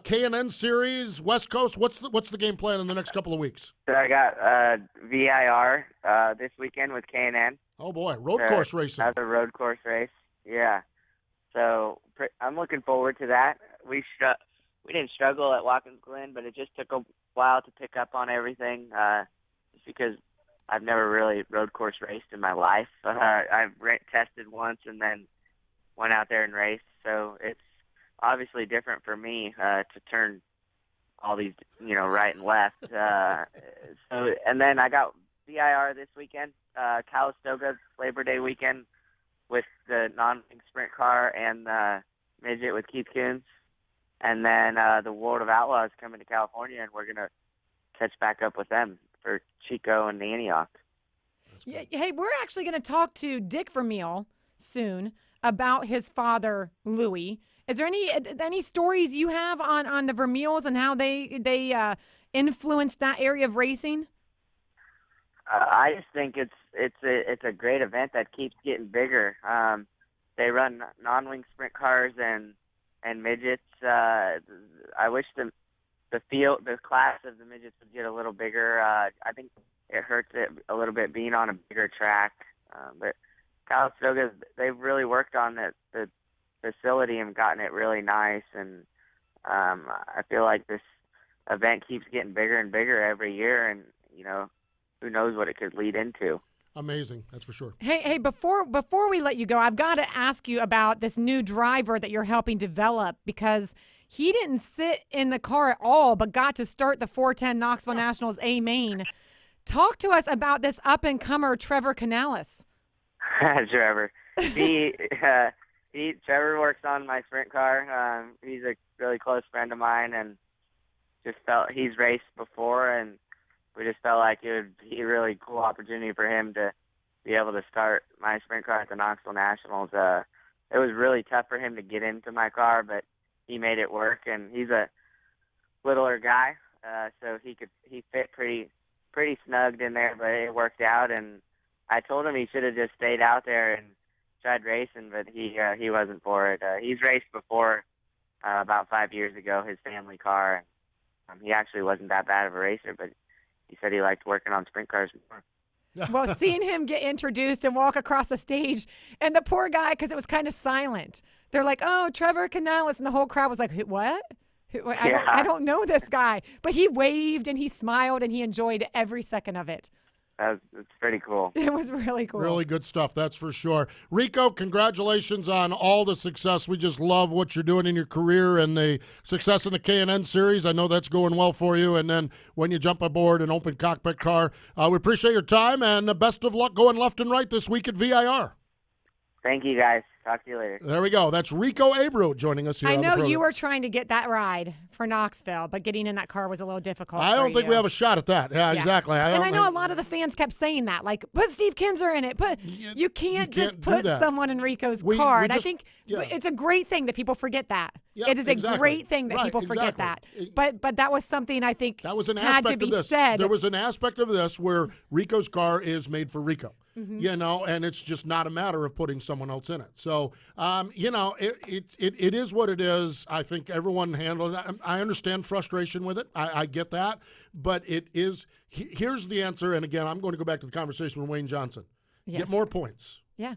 K&N Series, West Coast. What's the game plan in the next couple of weeks? So I got VIR this weekend with K&N. Oh boy, road course racing. Another road course race. Yeah. So I'm looking forward to that. We didn't struggle at Watkins Glen, but it just took a while to pick up on everything, just because I've never really road course raced in my life. I've tested once and then went out there and raced. so it's obviously different for me to turn all these, right and left. And then I got VIR this weekend, Calistoga Labor Day weekend with the non-wing sprint car and the midget with Keith Coons. And then the World of Outlaws coming to California, and we're going to catch back up with them for Chico and Antioch. Yeah, hey, we're actually going to talk to Dick Vermeil soon about his father, Louis. Is there any stories you have on the Vermeils and how they influenced that area of racing? I just think it's a great event that keeps getting bigger. They run non-wing sprint cars and midgets. I wish the class of the midgets would get a little bigger. I think it hurts it a little bit being on a bigger track. But Calistoga, they've really worked on the facility and gotten it really nice. And I feel like this event keeps getting bigger and bigger every year. And, who knows what it could lead into. Amazing, that's for sure. Hey, before we let you go, I've got to ask you about this new driver that you're helping develop, because he didn't sit in the car at all, but got to start the 410 Knoxville Nationals A main. Talk to us about this up-and-comer Trevor Canales. Trevor. Trevor works on my sprint car. He's a really close friend of mine, and just felt he's raced before, and we just felt like it would be a really cool opportunity for him to be able to start my sprint car at the Knoxville Nationals. It was really tough for him to get into my car, but he made it work, and he's a littler guy, so he fit pretty snugged in there, but it worked out. And I told him he should have just stayed out there and tried racing, but he wasn't for it. He's raced before about 5 years ago, his family car. He actually wasn't that bad of a racer, but he said he liked working on sprint cars more. Well, seeing him get introduced and walk across the stage, and the poor guy, because it was kind of silent, they're like, "Oh, Trevor Canales," and the whole crowd was like, "What? I don't know this guy." But he waved and he smiled and he enjoyed every second of it. It's pretty cool. It was really cool. Really good stuff, that's for sure. Rico, congratulations on all the success. We just love what you're doing in your career and the success in the K&N Series. I know that's going well for you. And then when you jump aboard an open cockpit car, we appreciate your time, and best of luck going left and right this week at VIR. Thank you, guys. Talk to you later. There we go. That's Rico Abreu joining us here. I on the know program. you were trying to get that ride for Knoxville, but getting in that car was a little difficult. I don't think we have a shot at that. Yeah. Exactly. I know a lot of the fans kept saying that, like, put Steve Kinzer in it. You can't just put someone in Rico's car. And I think it's a great thing that people forget that. Yeah, it is a great thing that people forget that. But that was something I think that was an had to aspect be of this. said. There was an aspect of this where Rico's car is made for Rico. And it's just not a matter of putting someone else in it. So, it is what it is. I think everyone handled it. I understand frustration with it. I get that. But it is – here's the answer. And, again, I'm going to go back to the conversation with Wayne Johnson. Yeah. Get more points. Yeah.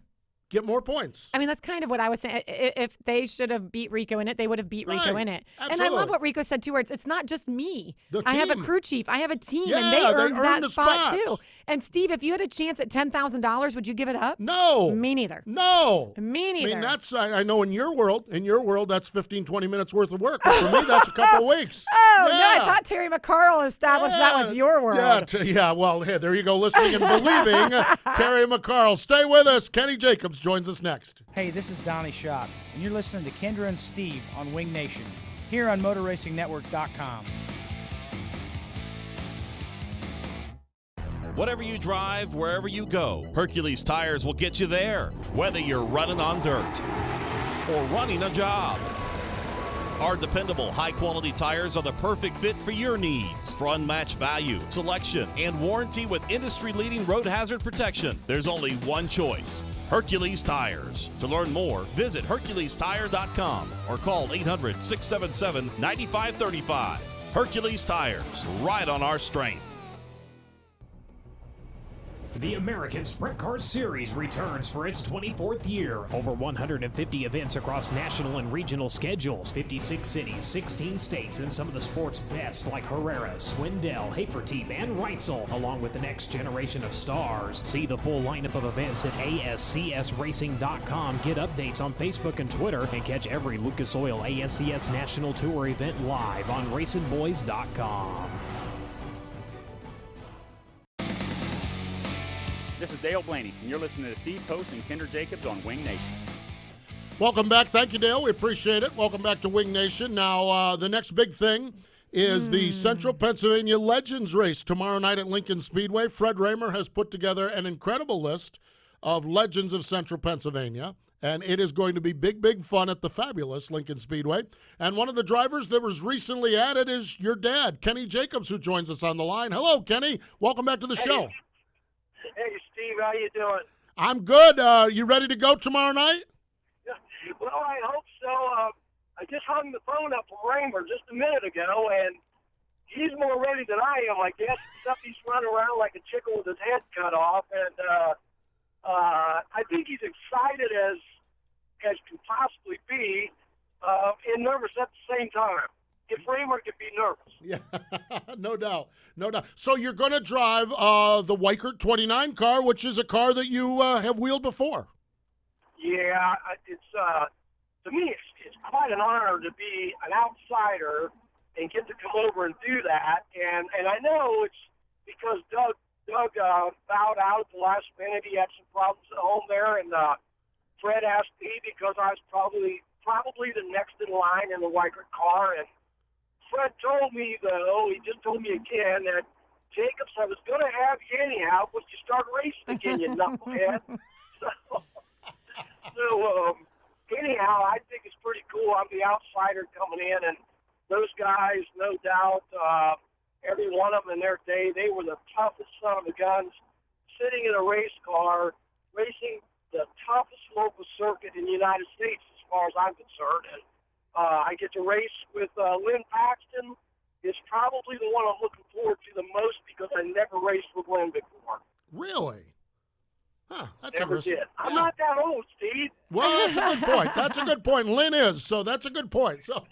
Get more points. I mean, that's kind of what I was saying. If they should have beat Rico in it, they would have beat Rico in it. Absolutely. And I love what Rico said, too, where it's not just me. The I have a team. crew chief. I have a team, Yeah, and they earned that the spot, too. And, Steve, if you had a chance at $10,000, would you give it up? No. Me neither. No. Me neither. I mean, that's I know in your world, that's 15, 20 minutes worth of work. But for me, that's a couple of weeks. Oh, yeah. no, I thought Terry McCarl established that was your world. Yeah, well, hey, there you go, listening and believing. Terry McCarl. Stay with us. Kenny Jacobs joins us next. Hey, this is Donnie Schatz, and you're listening to Kendra and Steve on Wing Nation, here on MotorRacingNetwork.com. Whatever you drive, wherever you go, Hercules Tires will get you there, whether you're running on dirt or running a job. Our dependable, high-quality tires are the perfect fit for your needs. For unmatched value, selection, and warranty with industry-leading road hazard protection, there's only one choice: Hercules Tires. To learn more, visit HerculesTire.com or call 800-677-9535. Hercules Tires, right on our strength. The American Sprint Car Series returns for its 24th year. Over 150 events across national and regional schedules, 56 cities, 16 states, and some of the sport's best like Herrera, Swindell, Haferteep, and Reitzel, along with the next generation of stars. See the full lineup of events at ASCSRacing.com. Get updates on Facebook and Twitter, and catch every Lucas Oil ASCS National Tour event live on RacingBoys.com. This is Dale Blaney, and you're listening to Steve Post and Kendra Jacobs on Wing Nation. Welcome back. Thank you, Dale. We appreciate it. Welcome back to Wing Nation. Now, the next big thing is the Central Pennsylvania Legends Race tomorrow night at Lincoln Speedway. Fred Raymer has put together an incredible list of legends of Central Pennsylvania, and it is going to be big, big fun at the fabulous Lincoln Speedway. And one of the drivers that was recently added is your dad, Kenny Jacobs, who joins us on the line. Hello, Kenny. Welcome back to the show. Hey, Steve, how you doing? I'm good. You ready to go tomorrow night? Well, I hope so. I just hung the phone up from Raymer just a minute ago, and he's more ready than I am, I guess, except he's running around like a chicken with his head cut off. And I think he's excited as can possibly be, and nervous at the same time. If Raymer could be nervous. Yeah, no doubt. No doubt. So you're going to drive the Weichert 29 car, which is a car that you have wheeled before. Yeah, it's to me, it's quite an honor to be an outsider and get to come over and do that. And I know it's because Doug bowed out at the last minute. He had some problems at home there, and Fred asked me because I was probably the next in line in the Weichert car. And Fred told me, though, he just told me again that, Jacobs, I was going to have you anyhow, but you start racing again, you knucklehead. So anyhow, I think it's pretty cool. I'm the outsider coming in, and those guys, no doubt, every one of them in their day, they were the toughest son of a guns, sitting in a race car, racing the toughest local circuit in the United States, as far as I'm concerned. And I get to race with Lynn Paxton. It's probably the one I'm looking forward to the most because I never raced with Lynn before. Really? Huh, that's Never interesting. did. I'm not that old, Steve. Well, that's a good point. That's a good point. Lynn is, so that's a good point. So,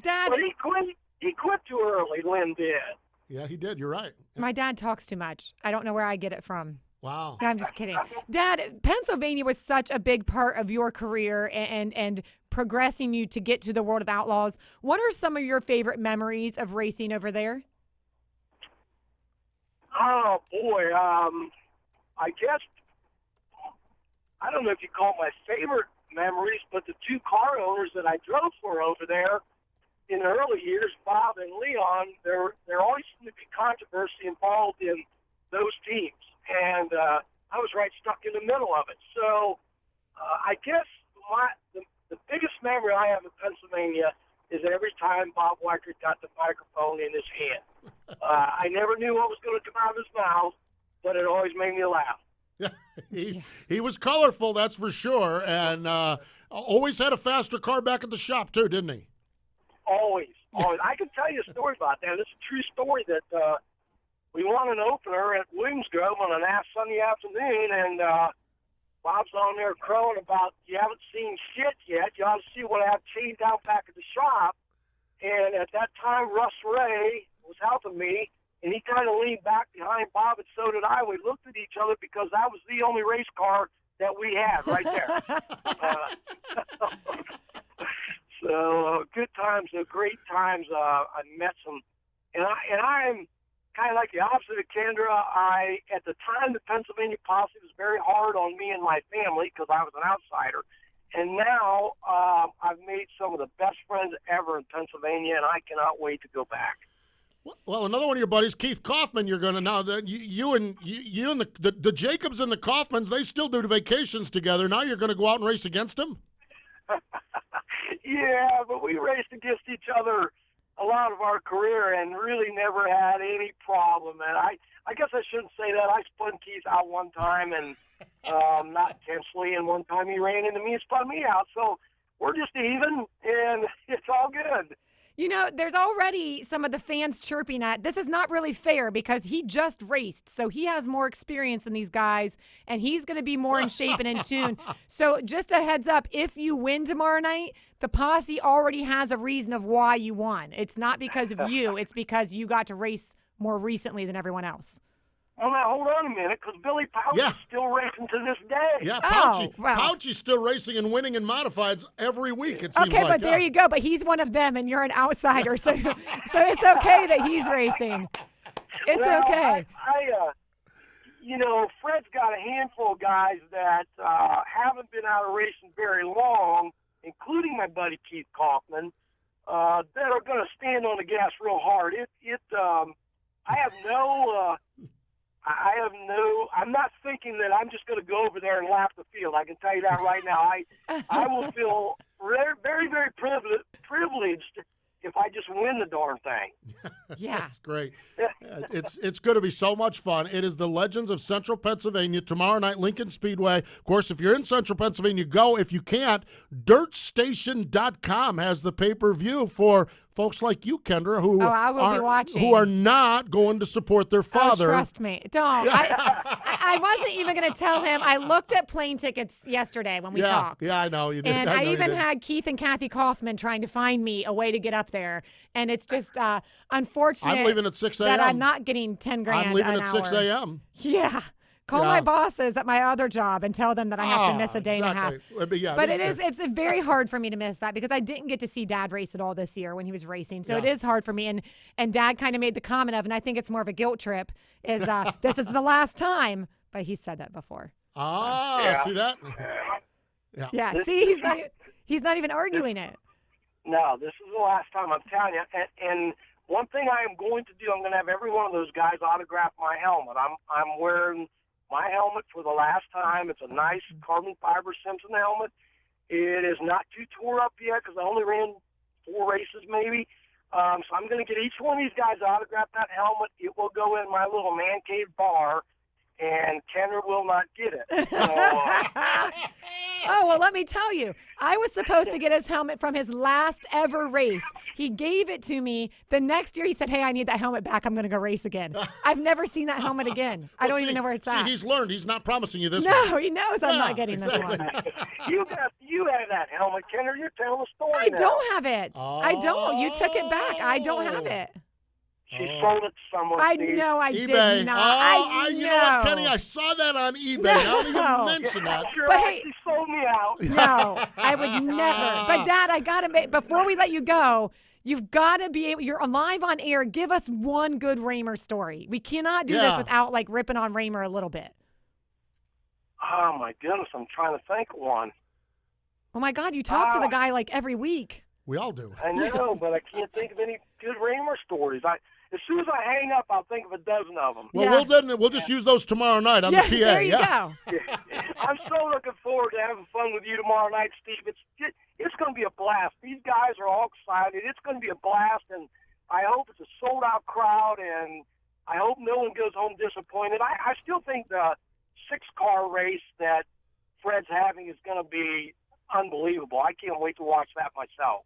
Dad, but he quit too early, Lynn did. Yeah, he did. You're right. My dad talks too much. I don't know where I get it from. Wow. No, I'm just kidding. Dad, Pennsylvania was such a big part of your career and progressing you to get to the World of Outlaws. What are some of your favorite memories of racing over there? Oh, boy. I guess, I don't know if you call my favorite memories, but the two car owners that I drove for over there in the early years, Bob and Leon, there always seemed to be controversy involved in those teams. And I was right stuck in the middle of it. So I guess the biggest memory I have of Pennsylvania is every time Bob Weichert got the microphone in his hand. I never knew what was going to come out of his mouth, but it always made me laugh. Yeah, he was colorful, that's for sure, and always had a faster car back at the shop too, didn't he? Always. I can tell you a story about that. It's a true story that we won an opener at Williams Grove on a Sunday afternoon, and Bob's on there crowing about, you haven't seen shit yet. You ought to see what I have chained out back at the shop. And at that time, Russ Ray was helping me, and he kind of leaned back behind Bob, and so did I. We looked at each other because that was the only race car that we had right there. So good times, great times. I met some, and I'm kind of like the opposite of Kendra. At the time, the Pennsylvania posse was very hard on me and my family because I was an outsider. And now I've made some of the best friends ever in Pennsylvania, and I cannot wait to go back. Well, another one of your buddies, Keith Kaufman, you're going to now that you and the Jacobs and the Kaufmans, they still do the vacations together. Now you're going to go out and race against them? Yeah, but we raced against each other a lot of our career and really never had any problem. And I guess I shouldn't say that. I spun Keith out one time, and not intentionally, and one time he ran into me and spun me out. So we're just even, and it's all good. You know, there's already some of the fans chirping at, this is not really fair because he just raced. So he has more experience than these guys, and he's going to be more in shape and in tune. So just a heads up, if you win tomorrow night, the posse already has a reason of why you won. It's not because of you. It's because you got to race more recently than everyone else. Well, now, hold on a minute, because Billy Pouch is still racing to this day. Yeah, Pouchy's still racing and winning in modifieds every week, it seems Okay, like. but there you go. But he's one of them, and you're an outsider. So it's okay that he's racing. It's okay. You know, Fred's got a handful of guys that haven't been out of racing very long, including my buddy Keith Kaufman, that are going to stand on the gas real hard. I'm not thinking that I'm just going to go over there and lap the field. I can tell you that right now. I will feel very, very privileged if I just win the darn thing. Yeah. That's great. It's going to be so much fun. It is the Legends of Central Pennsylvania tomorrow night, Lincoln Speedway. Of course, if you're in Central Pennsylvania, go. If you can't, dirtstation.com has the pay-per-view for folks like you, Kendra, who I will be watching. Who are not going to support their father. Oh, trust me. Don't. I wasn't even going to tell him. I looked at plane tickets yesterday when we talked. Yeah, I know you did. And I even had Keith and Kathy Kaufman trying to find me a way to get up there. And it's just unfortunate I'm leaving at 6 a.m. that I'm not getting 10 grand I'm leaving an at hour. 6 a.m. Yeah. Call my bosses at my other job and tell them that I have to miss a day and a half. Yeah, but it's very hard for me to miss that because I didn't get to see Dad race at all this year when he was racing. So it is hard for me. And Dad kind of made the comment of, and I think it's more of a guilt trip, is this is the last time. But he said that before. See that? Yeah. See, he's not even arguing it. No, this is the last time, I'm telling you. And one thing I am going to do, I'm going to have every one of those guys autograph my helmet. I'm wearing my helmet for the last time. It's a nice carbon fiber Simpson helmet. It is not too tore up yet because I only ran 4 races maybe. So I'm going to get each one of these guys to autograph that helmet. It will go in my little man cave bar, and Kendra will not get it. So, oh, well, let me tell you. I was supposed to get his helmet from his last ever race. He gave it to me. The next year he said, hey, I need that helmet back. I'm going to go race again. I've never seen that helmet again. I don't even know where it's at. He's learned. He's not promising you this one. No, he knows I'm not getting this one. You have that helmet, Kendra. You're telling a story I now. don't have it. I don't. You took it back. I don't have it. She sold it to someone. I Steve. know I eBay. did not. You know what, Kenny? I saw that on eBay. I don't even mention that. But hey, she sold me out. No, I would never. But Dad, I gotta make. Before we let you go, you've got to be able. You're live on air. Give us one good Raymer story. We cannot do this without like ripping on Raymer a little bit. Oh my goodness, I'm trying to think of one. Oh my God, you talk to the guy like every week. We all do. I know, but I can't think of any good Raymer stories. As soon as I hang up, I'll think of a dozen of them. Well, we'll just use those tomorrow night on the PA. There you go. I'm so looking forward to having fun with you tomorrow night, Steve. It's going to be a blast. These guys are all excited. It's going to be a blast, and I hope it's a sold-out crowd, and I hope no one goes home disappointed. I still think the 6-car race that Fred's having is going to be unbelievable. I can't wait to watch that myself.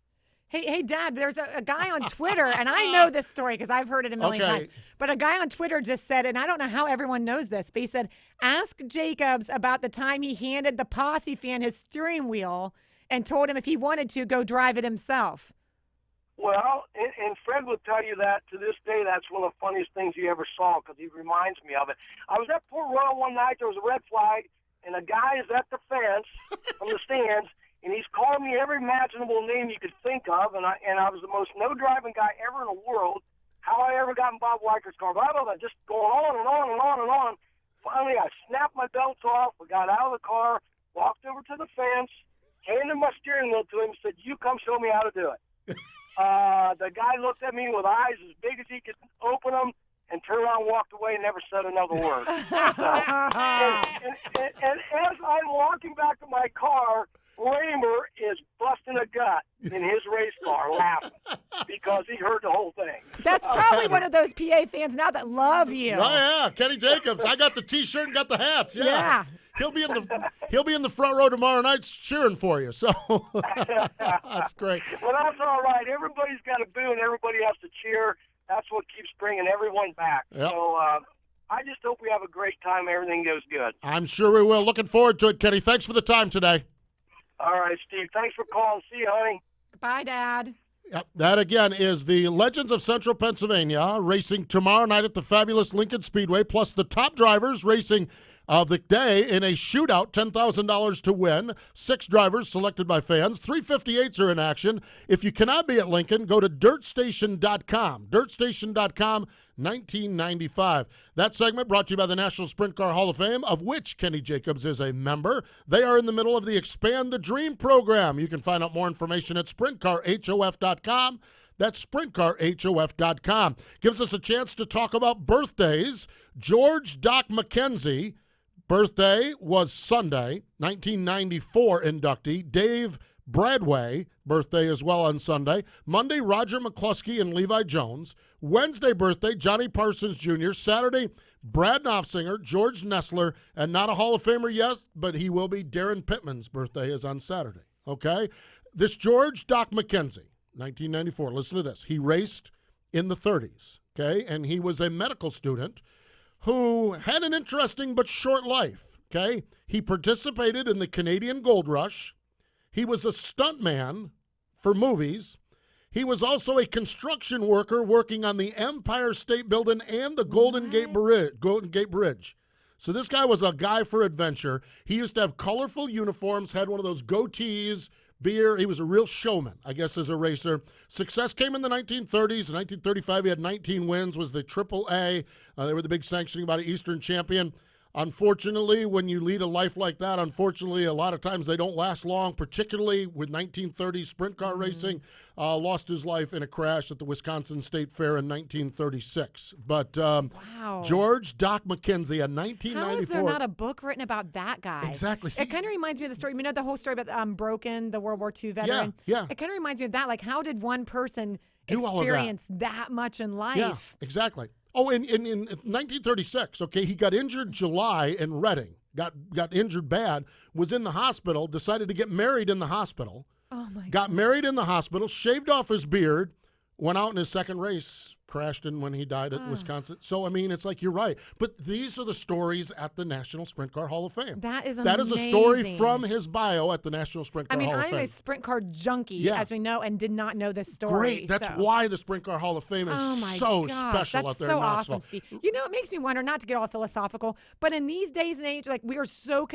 Hey, Dad, there's a guy on Twitter, and I know this story because I've heard it a million times, but a guy on Twitter just said, and I don't know how everyone knows this, but he said, ask Jacobs about the time he handed the posse fan his steering wheel and told him if he wanted to, go drive it himself. Well, and Fred will tell you that to this day, that's one of the funniest things he ever saw because he reminds me of it. I was at Port Royal one night, there was a red flag, and a guy is at the fence from the stands, and he's calling me every imaginable name you could think of, and I was the most no-driving guy ever in the world. How I ever got in Bob Weicher's car, blah, blah, blah, just going on and on and on and on. Finally, I snapped my belts off, we got out of the car, walked over to the fence, handed my steering wheel to him, and said, you come show me how to do it. The guy looked at me with eyes as big as he could open them, and turned around and walked away and never said another word. And as I'm walking back to my car, Raymer is busting a gut in his race car laughing because he heard the whole thing. That's probably one of those PA fans now that love you. Oh, yeah, Kenny Jacobs. I got the T-shirt and got the hats. Yeah. he'll be in the front row tomorrow night cheering for you. So that's great. Well, that's all right. Everybody's got to boo and everybody has to cheer. That's what keeps bringing everyone back. Yep. So I just hope we have a great time. Everything goes good. I'm sure we will. Looking forward to it, Kenny. Thanks for the time today. All right, Steve. Thanks for calling. See you, honey. Bye, Dad. Yep. That, again, is the Legends of Central Pennsylvania racing tomorrow night at the fabulous Lincoln Speedway, plus the top drivers racing of the day in a shootout, $10,000 to win. 6 drivers selected by fans. 358s are in action. If you cannot be at Lincoln, go to dirtstation.com. Dirtstation.com, 1995. That segment brought to you by the National Sprint Car Hall of Fame, of which Kenny Jacobs is a member. They are in the middle of the Expand the Dream program. You can find out more information at sprintcarhof.com. That's sprintcarhof.com. Gives us a chance to talk about birthdays. George Doc McKenzie, birthday was Sunday, 1994 inductee. Dave Bradway, birthday as well on Sunday. Monday, Roger McCluskey and Levi Jones. Wednesday birthday, Johnny Parsons Jr. Saturday, Brad Knopfsinger, George Nessler, and not a Hall of Famer, yes, but he will be. Darren Pittman's birthday is on Saturday, okay? This George Doc McKenzie, 1994, listen to this. He raced in the 30s, okay? And he was a medical student who had an interesting but short life, okay? He participated in the Canadian Gold Rush. He was a stuntman for movies. He was also a construction worker working on the Empire State Building and the Golden Gate Bridge. So this guy was a guy for adventure. He used to have colorful uniforms, had one of those goatees, beer. He was a real showman, I guess, as a racer. Success came in the 1930s. In 1935, he had 19 wins, was the AAA. They were the big sanctioning body Eastern champion. Unfortunately, when you lead a life like that, unfortunately, a lot of times they don't last long, particularly with 1930s sprint car racing. Lost his life in a crash at the Wisconsin State Fair in 1936. But wow. George Doc McKenzie, a 1994. How is there not a book written about that guy? Exactly. It kind of reminds me of the story. You know the whole story about Broken, the World War II veteran? Yeah. It kind of reminds me of that. Like, how did one person do all of experience that much in life? Yeah, exactly. Oh, in 1936, okay, he got injured July in Reading, got injured bad, was in the hospital, decided to get married in the hospital. Oh, my Got married in the hospital, shaved off his beard, went out in his second race, crashed in when he died at Wisconsin. So, I mean, it's like, you're right. But these are the stories at the National Sprint Car Hall of Fame. That is amazing. That is a story from his bio at the National Sprint Car Hall of Fame. I'm a sprint car junkie, as we know, and did not know this story. Great. That's why the Sprint Car Hall of Fame is so special out there in Knoxville. That's so awesome, Steve. You know, it makes me wonder, not to get all philosophical, but in these days and age, like, we are so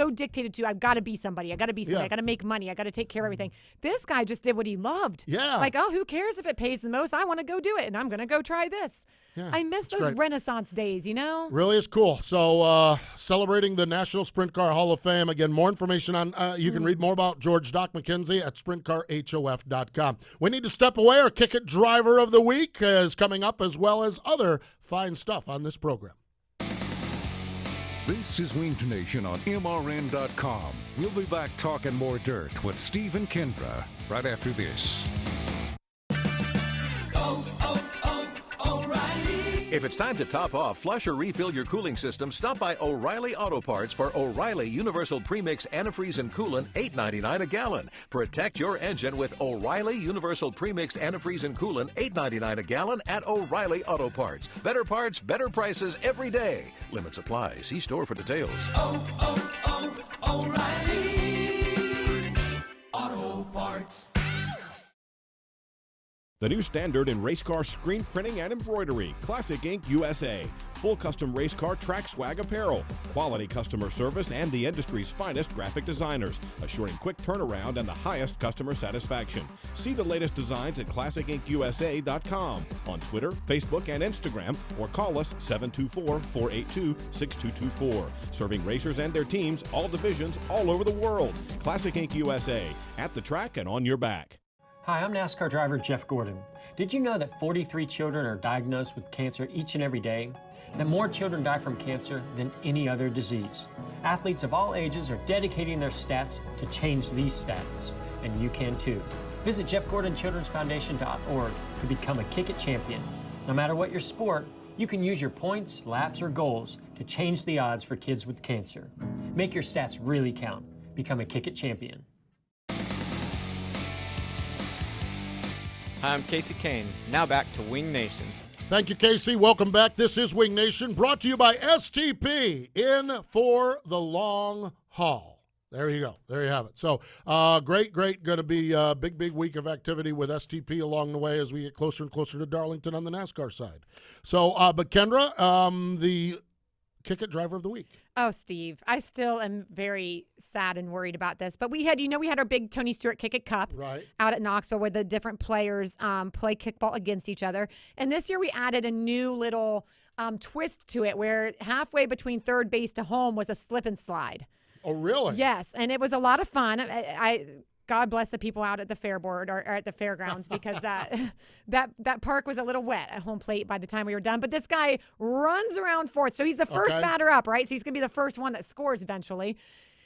dictated to, I've got to be somebody. I got to be somebody. I got to make money. I got to take care of everything. This guy just did what he loved. Yeah. Like, oh, who cares if it pays the most? I want to go do it, and I'm going to go try this. Yeah, I miss those great. Renaissance days, you know? Really is cool. So celebrating the National Sprint Car Hall of Fame. Again, more information on, you can read more about George Doc McKenzie at sprintcarhof.com. We need to step away. Our Kick It Driver of the Week is coming up, as well as other fine stuff on this program. This is Winged Nation on MRN.com. We'll be back talking more dirt with Steve and Kendra right after this. If it's time to top off, flush, or refill your cooling system, stop by O'Reilly Auto Parts for O'Reilly Universal Premix Antifreeze and Coolant, $8.99 a gallon. Protect your engine with O'Reilly Universal Premixed Antifreeze and Coolant, $8.99 a gallon at O'Reilly Auto Parts. Better parts, better prices every day. Limits apply. See store for details. O'Reilly Auto Parts. The new standard in race car screen printing and embroidery, Classic Ink USA. Full custom race car track swag apparel, quality customer service, and the industry's finest graphic designers, assuring quick turnaround and the highest customer satisfaction. See the latest designs at classicinkusa.com, on Twitter, Facebook, and Instagram, or call us 724-482-6224. Serving racers and their teams, all divisions, all over the world. Classic Ink USA, at the track and on your back. Hi, I'm NASCAR driver Jeff Gordon. Did you know that 43 children are diagnosed with cancer each and every day? That more children die from cancer than any other disease? Athletes of all ages are dedicating their stats to change these stats, and you can too. Visit JeffGordonChildren'sFoundation.org to become a Kick It champion. No matter what your sport, you can use your points, laps, or goals to change the odds for kids with cancer. Make your stats really count. Become a Kick It champion. Hi, I'm Casey Kane. Now back to Wing Nation. Thank you, Casey. Welcome back. This is Wing Nation, brought to you by STP, in for the long haul. There you go. There you have it. So, great. Going to be a big week of activity with STP along the way as we get closer and closer to Darlington on the NASCAR side. So, but Kendra, the Kick It driver of the week. Oh, Steve, I still am very sad and worried about this. But we had our big Tony Stewart Kick It Cup out at Knoxville where the different players play kickball against each other. And this year we added a new little twist to it where halfway between third base to home was a slip and slide. Oh, really? Yes, and it was a lot of fun. God bless the people out at the fairboard or at the fairgrounds because that park was a little wet at home plate by the time we were done. But this guy runs around fourth, so he's the first batter up, right? So he's going to be the first one that scores eventually.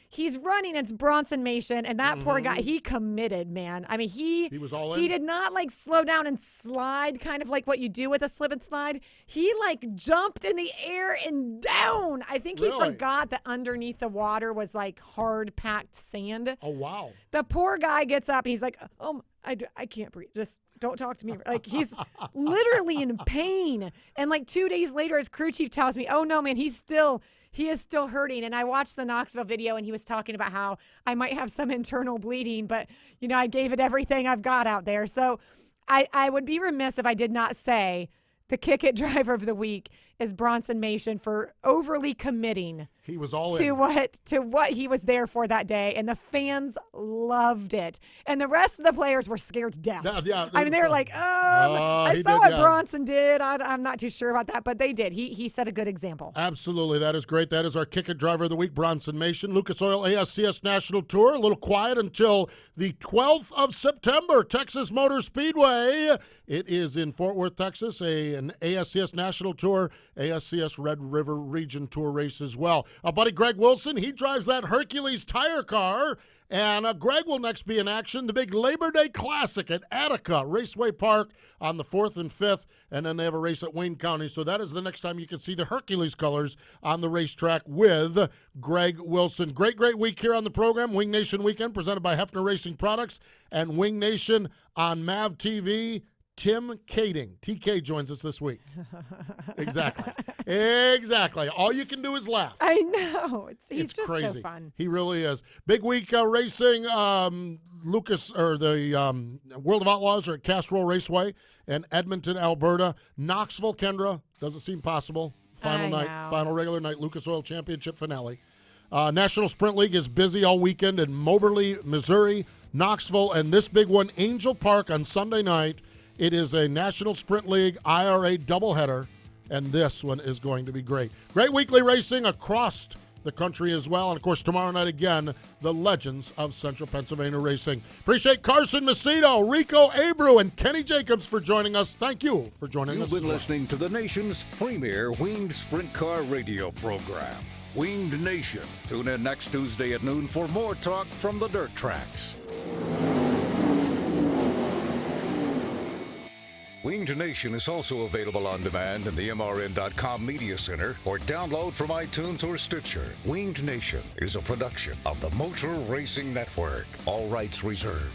He's running. It's Bronson Mason, and that poor guy, he committed, man. I mean, he was all in. He did not like slow down and slide, kind of like what you do with a slip and slide. He like jumped in the air and down. I think he forgot that underneath the water was like hard packed sand. Oh wow! The poor guy gets up. And he's like, "Oh, I can't breathe. Just don't talk to me." Like he's literally in pain. And like 2 days later, his crew chief tells me, "Oh no, man, he is still hurting." And I watched the Knoxville video and he was talking about how I might have some internal bleeding, but I gave it everything I've got out there. So I would be remiss if I did not say the Kick It driver of the week is Bronson Mason for overly committing. He was all to in. what he was there for that day, and the fans loved it. And the rest of the players were scared to death. Yeah, I mean, they were like, I saw what Bronson did. I'm not too sure about that, but they did. He set a good example. Absolutely. That is great. That is our Kick It driver of the week, Bronson Mason. Lucas Oil ASCS National Tour, a little quiet until the 12th of September, Texas Motor Speedway. It is in Fort Worth, Texas, an ASCS National Tour, ASCS Red River Region Tour race as well. Our buddy Greg Wilson, he drives that Hercules tire car, and Greg will next be in action, the big Labor Day Classic at Attica Raceway Park on the 4th and 5th, and then they have a race at Wayne County. So that is the next time you can see the Hercules colors on the racetrack with Greg Wilson. Great week here on the program. Wing Nation Weekend presented by Hefner Racing Products and Wing Nation on MAV TV. Tim Kading. TK joins us this week. Exactly. All you can do is laugh. I know. He's just crazy. So fun. He really is. Big week racing. Lucas, or the World of Outlaws are at Castrol Raceway in Edmonton, Alberta. Knoxville, Kendra, doesn't seem possible. Final regular night, Lucas Oil Championship finale. National Sprint League is busy all weekend in Moberly, Missouri, Knoxville, and this big one, Angel Park on Sunday night. It is a National Sprint League IRA doubleheader, and this one is going to be great. Great weekly racing across the country as well. And, of course, tomorrow night again, the legends of Central Pennsylvania Racing. Appreciate Carson, Macedo, Rico, Abreu, and Kenny Jacobs for joining us. Thank you for joining us. You've been listening to the nation's premier winged sprint car radio program, Winged Nation. Tune in next Tuesday at noon for more talk from the dirt tracks. Winged Nation is also available on demand in the MRN.com Media Center or download from iTunes or Stitcher. Winged Nation is a production of the Motor Racing Network. All rights reserved.